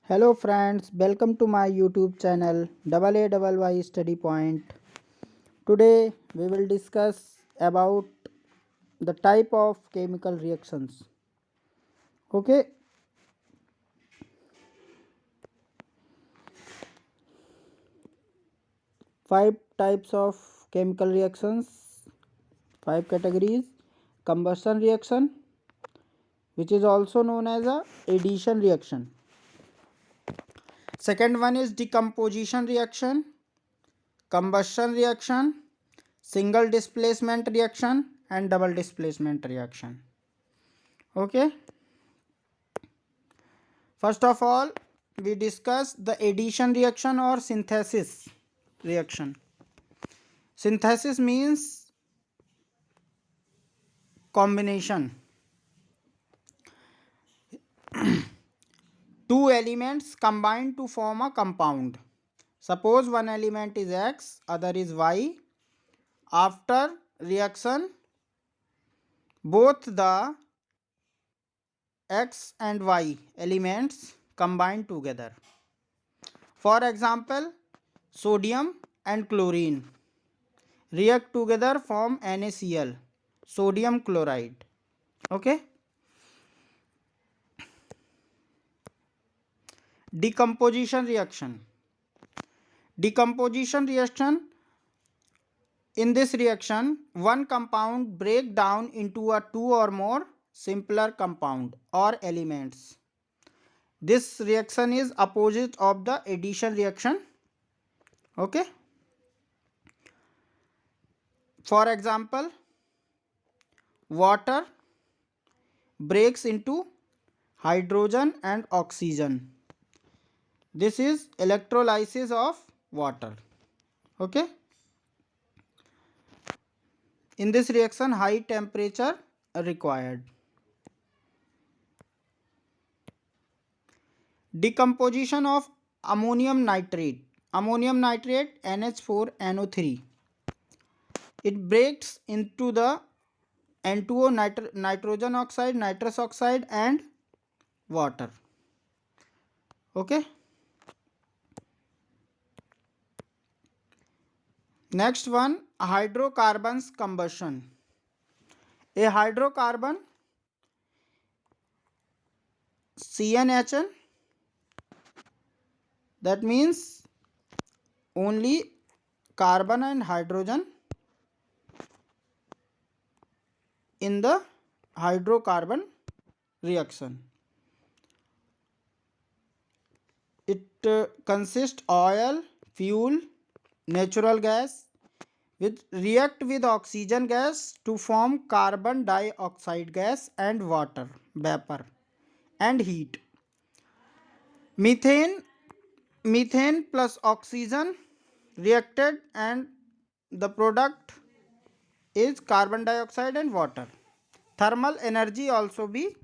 Hello friends, welcome to my YouTube channel AAYY Study Point. Today we will discuss about the type of chemical reactions. Okay, five types of chemical reactions, five categories. Combustion reaction, which is also known as a addition reaction. Second one is decomposition reaction, combustion reaction, single displacement reaction and double displacement reaction. Okay, first of all we discuss the addition reaction or synthesis reaction. Synthesis means combination. Two elements combine to form a compound. Suppose one element is X, other is Y. After reaction, both the X and Y elements combine together. For example, sodium and chlorine react together form NaCl, sodium chloride. Okay, decomposition reaction. Decomposition reaction, in this reaction one compound break down into a two or more simpler compound or elements. This reaction is opposite of the addition reaction. Okay, for example, water breaks into hydrogen and oxygen. This is electrolysis of water. Okay, in this reaction high temperature required. Decomposition of ammonium nitrate. Ammonium nitrate NH4NO3. It breaks into the N2O, nitrogen oxide, nitrous oxide and water. Okay, next one, hydrocarbons combustion. A hydrocarbon CnHn, that means only carbon and hydrogen in the hydrocarbon reaction. It consists oil, fuel, natural gas with react with oxygen gas to form carbon dioxide gas and water vapor and heat. Methane plus oxygen reacted and the product is carbon dioxide and water. Thermal energy also be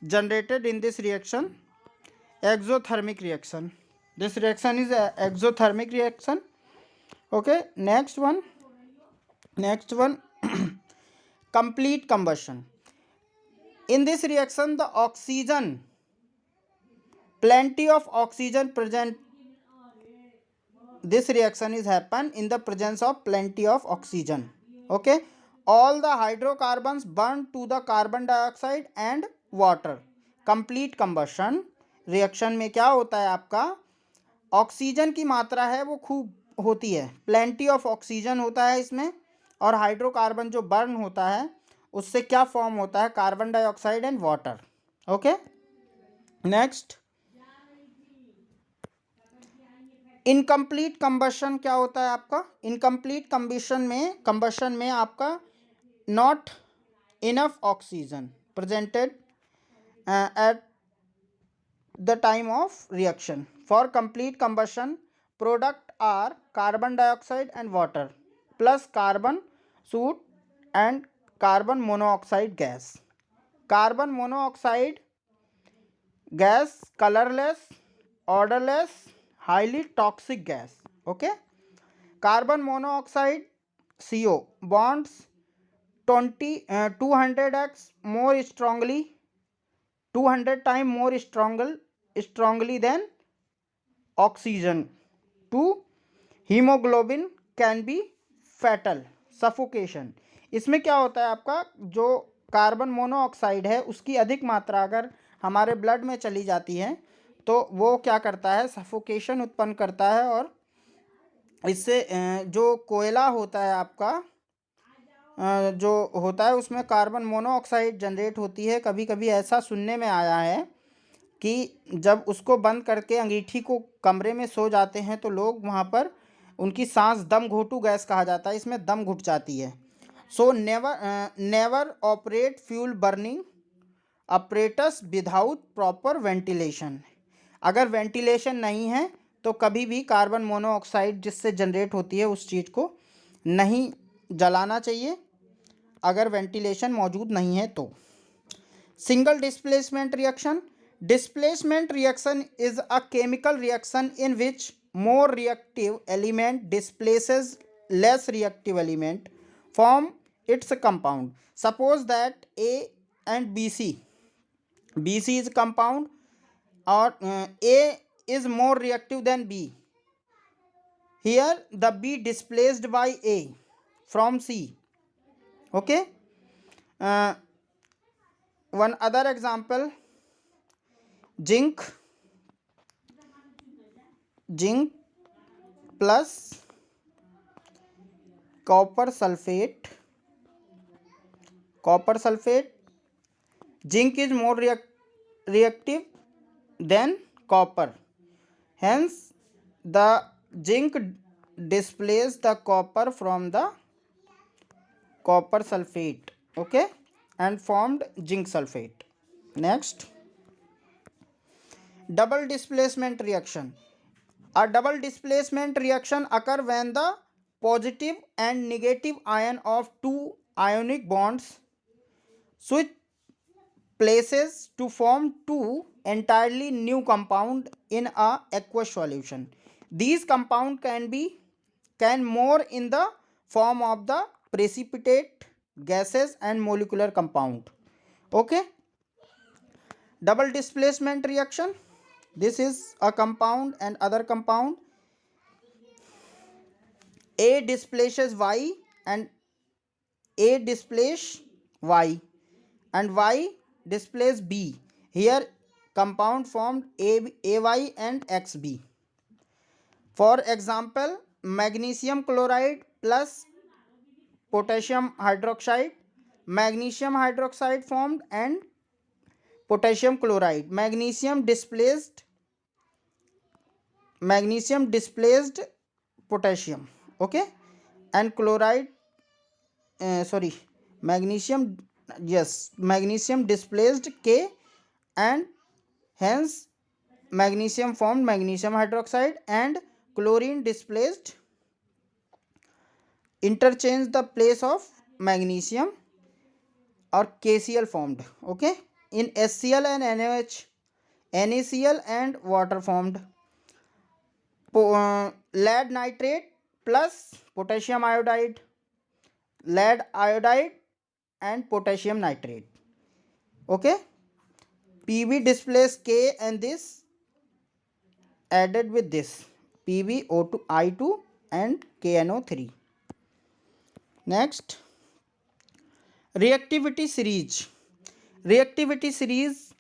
generated in this reaction. Exothermic reaction. This reaction is a exothermic reaction. Okay, next one complete combustion. In this reaction the oxygen, plenty of oxygen present. This reaction is happen in the presence of plenty of oxygen. Okay, all the hydrocarbons burn to the carbon dioxide and water. Complete combustion reaction में क्या होता है, आपका oxygen की मात्रा है वो खूब होती है, प्लेंटी ऑफ ऑक्सीजन होता है इसमें, और हाइड्रोकार्बन जो बर्न होता है उससे क्या फॉर्म होता है, carbon dioxide and water. Okay, next incomplete combustion क्या होता है आपका. इनकम्प्लीट कंबशन में आपका not enough oxygen presented at the time of reaction. For complete combustion, product are carbon dioxide and water plus carbon soot and carbon monoxide gas. Carbon monoxide gas colorless, odorless, highly toxic gas. Okay, carbon monoxide CO bonds 200x more strongly, 200 times more strongly than oxygen to hemoglobin can be fatal. Suffocation. इसमें क्या होता है, आपका जो carbon monoxide है उसकी अधिक मात्रा अगर हमारे ब्लड में चली जाती है तो वो क्या करता है, सफोकेशन उत्पन्न करता है, और इससे जो कोयला होता है आपका, जो होता है उसमें कार्बन मोनोऑक्साइड जनरेट होती है। कभी कभी ऐसा सुनने में आया है कि जब उसको बंद करके अंगीठी को कमरे में सो जाते हैं तो लोग वहाँ पर उनकी सांस दम घोटू गैस कहा जाता है, इसमें दम घुट जाती है। So never operate fuel burning apparatus without proper ventilation. अगर वेंटिलेशन नहीं है तो कभी भी कार्बन मोनोऑक्साइड जिससे जनरेट होती है उस चीज़ को नहीं जलाना चाहिए, अगर वेंटिलेशन मौजूद नहीं है तो। Single displacement reaction. Displacement reaction is a chemical reaction in which more reactive element displaces less reactive element from its compound. Suppose that A and BC is compound, or A is more reactive than B. Here the B displaced by A from C. Okay. One other example, zinc plus copper sulfate. Zinc is more reactive than copper, hence the zinc displaces the copper from the copper sulfate, okay, and formed zinc sulfate. Next, double displacement reaction. A double displacement reaction occur when the positive and negative ion of two ionic bonds switch places to form two entirely new compound in a aqueous solution. These compound can more in the form of the precipitate, gases and molecular compound. Okay. Double displacement reaction. This is a compound and other compound. A displaces Y and A displace Y and Y displace B. Here compound formed AY and XB. For example, magnesium chloride plus potassium hydroxide. Magnesium hydroxide formed and potassium chloride. Magnesium displaced potassium, okay, and chloride magnesium displaced K, and hence magnesium formed magnesium hydroxide, and chlorine displaced, interchange the place of magnesium, or KCl formed, okay. In HCl and NaOH, NaCl and water formed. Lead nitrate plus potassium iodide, lead iodide and potassium nitrate, okay. Pb displace K and this added with this PbO2I2 and KNO3. Next, reactivity series. Reactivity series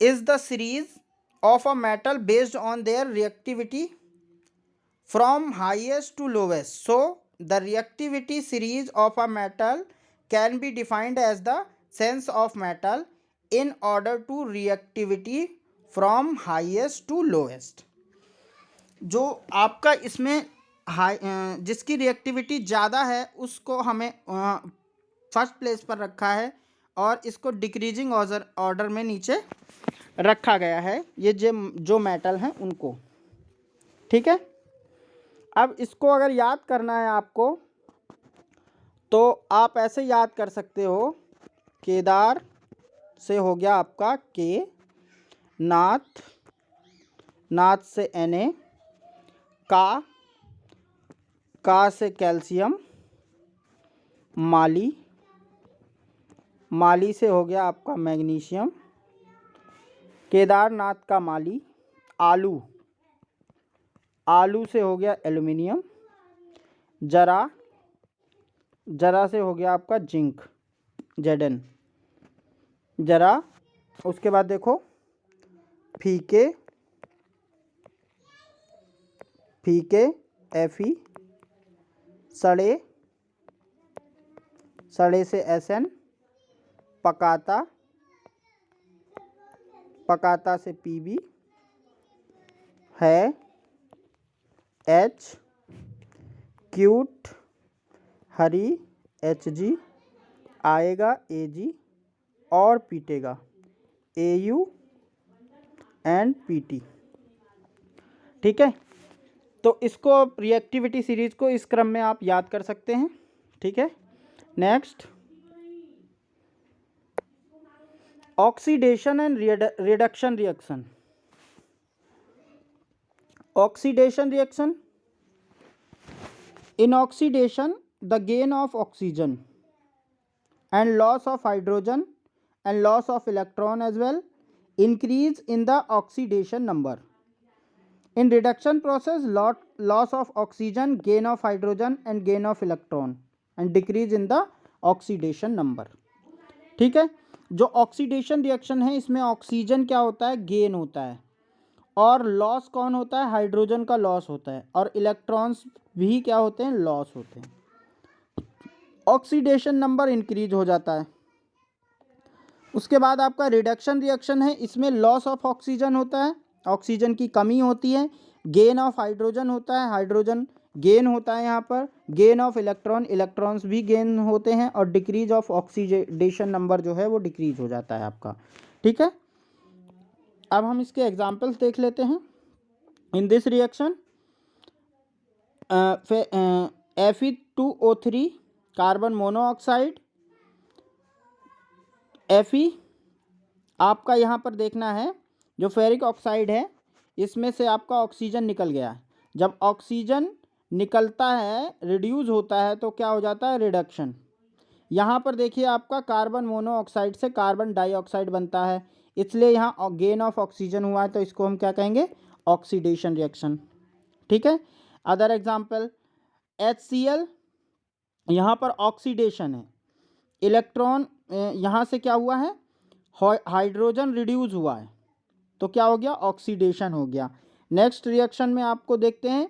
is the series of a metal based on their reactivity from highest to lowest. So the reactivity series of a metal can be defined as the sense of metal in order to reactivity from highest to lowest. जो आपका इसमें जिसकी reactivity ज़्यादा है उसको हमें first place पर रखा है और इसको डिक्रीजिंग ऑर्डर में नीचे रखा गया है, ये जो मेटल हैं उनको, ठीक है। अब इसको अगर याद करना है आपको तो आप ऐसे याद कर सकते हो, केदार से हो गया आपका के, नाथ से Na, का से कैल्शियम, माली से हो गया आपका मैग्नीशियम, केदारनाथ का माली, आलू, आलू से हो गया एल्युमिनियम, जरा, जरा से हो गया आपका जिंक, Zn, जरा। उसके बाद देखो फीके, फीके Fe, सड़े, सड़े से Sn, पकाता, पकाता से Pb, है H, क्यूट, हरी Hg, आएगा Ag और पीटेगा Au एंड Pt। ठीक है, तो इसको रिएक्टिविटी सीरीज को इस क्रम में आप याद कर सकते हैं। ठीक है, next oxidation and reduction reaction. Oxidation reaction, in oxidation the gain of oxygen and loss of hydrogen and loss of electron as well increase in the oxidation number. In reduction process loss of oxygen, gain of hydrogen and gain of electron and decrease in the oxidation number. ठीक है, जो oxidation reaction है इसमें oxygen क्या होता है, gain होता है, और लॉस कौन होता है, हाइड्रोजन का लॉस होता है, और इलेक्ट्रॉन्स भी क्या होते हैं, लॉस होते हैं। ऑक्सीडेशन नंबर इंक्रीज हो जाता है। उसके बाद आपका रिडक्शन रिएक्शन है, इसमें लॉस ऑफ ऑक्सीजन होता है, ऑक्सीजन की कमी होती है, गेन ऑफ हाइड्रोजन होता है, हाइड्रोजन गेन होता है, यहाँ पर गेन ऑफ इलेक्ट्रॉन, इलेक्ट्रॉन्स भी गेन होते हैं, और डिक्रीज ऑफ ऑक्सीडेशन नंबर जो है वो डिक्रीज हो जाता है आपका। ठीक है, अब हम इसके एग्जाम्पल्स देख लेते हैं। In this reaction Fe2O3 carbon monoxide, Fe आपका यहाँ पर देखना है, जो फेरिक ऑक्साइड है इसमें से आपका ऑक्सीजन निकल गया। जब ऑक्सीजन निकलता है, रिड्यूस होता है, तो क्या हो जाता है, रिडक्शन। यहाँ पर देखिए आपका कार्बन मोनोऑक्साइड से कार्बन डाइऑक्साइड बनता है, इसलिए यहाँ गेन ऑफ ऑक्सीजन हुआ है, तो इसको हम क्या कहेंगे, ऑक्सीडेशन रिएक्शन। ठीक है, अदर एग्जांपल HCl, यहाँ पर ऑक्सीडेशन है, इलेक्ट्रॉन यहाँ से क्या हुआ है, हाइड्रोजन रिड्यूस हुआ है, तो क्या हो गया, ऑक्सीडेशन हो गया। नेक्स्ट रिएक्शन में आपको देखते हैं,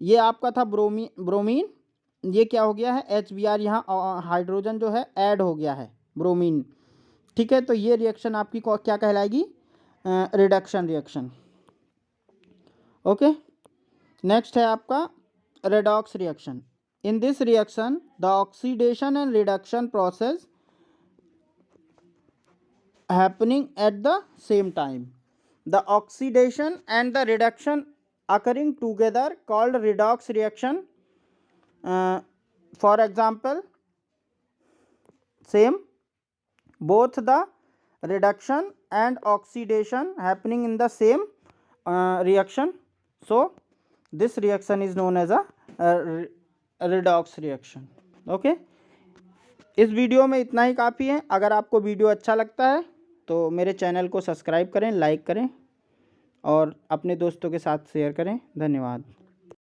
ये आपका था ब्रोमीन, ये क्या हो गया है, HBr, यहाँ हाइड्रोजन जो है ऐड हो गया है, ब्रोमीन। ठीक है, तो ये रिएक्शन आपकी क्या कहलाएगी, रिडक्शन रिएक्शन। ओके, नेक्स्ट है आपका redox reaction. In this reaction the oxidation and reduction process happening at the same time, the oxidation and the reduction occurring together called redox reaction. For example, same, both the reduction and oxidation happening in the same reaction, so this reaction is known as a redox reaction. Okay, इस video में इतना ही काफ़ी है। अगर आपको video अच्छा लगता है तो मेरे चैनल को सब्सक्राइब करें, लाइक करें और अपने दोस्तों के साथ शेयर करें। धन्यवाद।